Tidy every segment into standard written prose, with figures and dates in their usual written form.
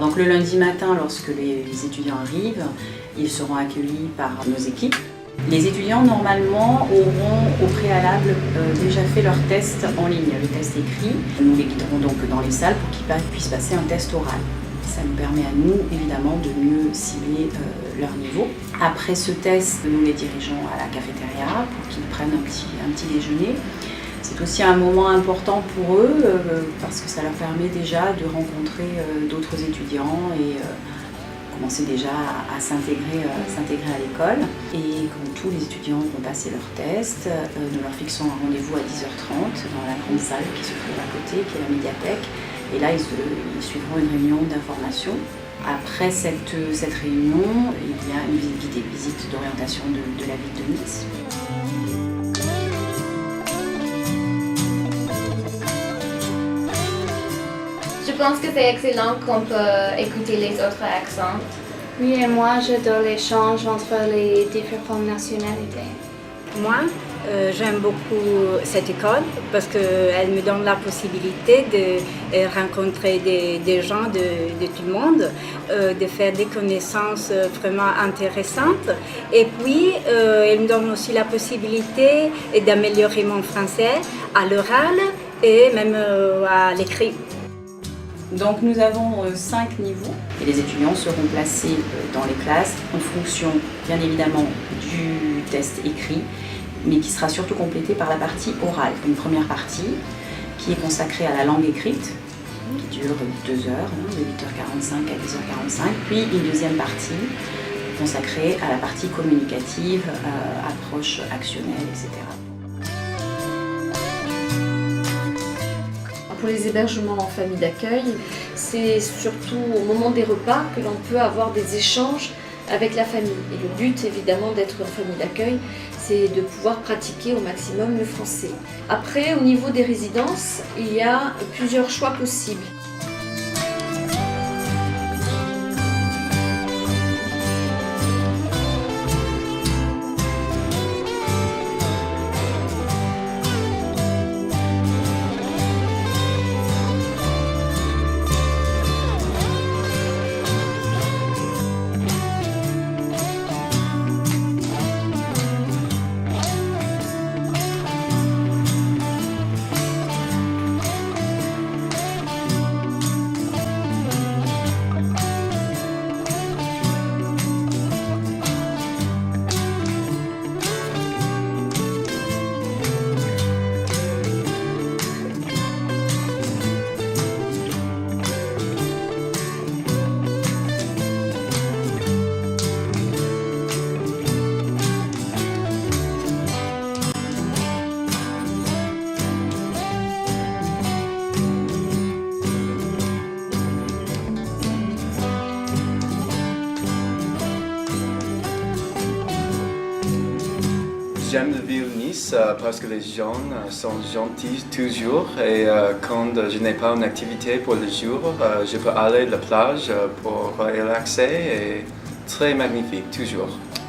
Donc le lundi matin, lorsque les étudiants arrivent, ils seront accueillis par nos équipes. Les étudiants, normalement, auront au préalable déjà fait leur test en ligne, le test écrit. Nous les guiderons donc dans les salles pour qu'ils puissent passer un test oral. Ça nous permet à nous, évidemment, de mieux cibler leur niveau. Après ce test, nous les dirigeons à la cafétéria pour qu'ils prennent un petit déjeuner. C'est aussi un moment important pour eux parce que ça leur permet déjà de rencontrer d'autres étudiants et commencer déjà à s'intégrer à l'école. Et quand tous les étudiants vont passer leur test, nous leur fixons un rendez-vous à 10h30 dans la grande salle qui se trouve à côté, qui est la médiathèque. Et là, ils suivront une réunion d'information. Après cette réunion, il y a une visite d'orientation de la ville de Nice. Je pense que c'est excellent qu'on peut écouter les autres accents. Oui, et moi j'adore l'échange entre les différentes nationalités. Moi, j'aime beaucoup cette école parce qu'elle me donne la possibilité de rencontrer des gens de tout le monde, de faire des connaissances vraiment intéressantes. Et puis, elle me donne aussi la possibilité d'améliorer mon français à l'oral et même à l'écrit. Donc nous avons 5 niveaux et les étudiants seront placés dans les classes en fonction bien évidemment du test écrit, mais qui sera surtout complété par la partie orale. Une première partie qui est consacrée à la langue écrite, qui dure 2 heures, de 8h45 à 10h45, puis une deuxième partie consacrée à la partie communicative, approche actionnelle, etc. Pour les hébergements en famille d'accueil, c'est surtout au moment des repas que l'on peut avoir des échanges avec la famille. Et le but, évidemment, d'être en famille d'accueil, c'est de pouvoir pratiquer au maximum le français. Après, au niveau des résidences, il y a plusieurs choix possibles. J'aime la ville Nice parce que les gens sont gentils toujours et quand je n'ai pas une activité pour le jour, je peux aller à la plage pour relaxer et très magnifique toujours.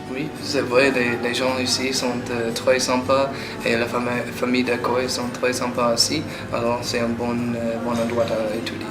Oui, c'est vrai, les gens ici sont très sympas et la famille d'accueil sont très sympas aussi, alors c'est un bon endroit à étudier.